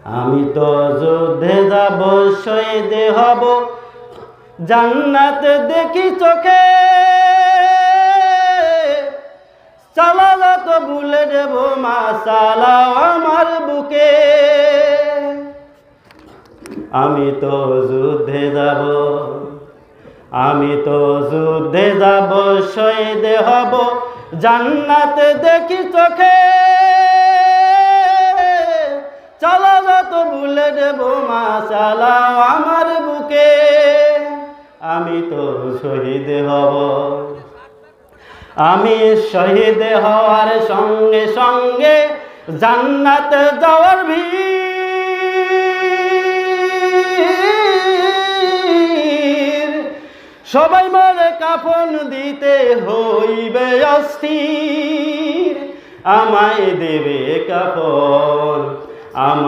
আমি তো যুদ্ধে যাব, শহীদ হব, জান্নাত দেখি চোখে। চালালা তো বুলেট বোমা চালাও আমার বুকে। আমি তো যুদ্ধে যাব, আমি তো যুদ্ধে যাব, শহীদ হব, জান্নাত দেখি চোখে। চালালা তো বুলেট বোমা চালাও আমার বুকে। আমি তো শহীদ হব। আমি শহীদ হওয়ার সঙ্গে সঙ্গে জান্নাত যাওয়ার ভিড়। সবাই মরে কাফন দিতে হইবে অস্থির। আমায় দেবে কাফন, আমায়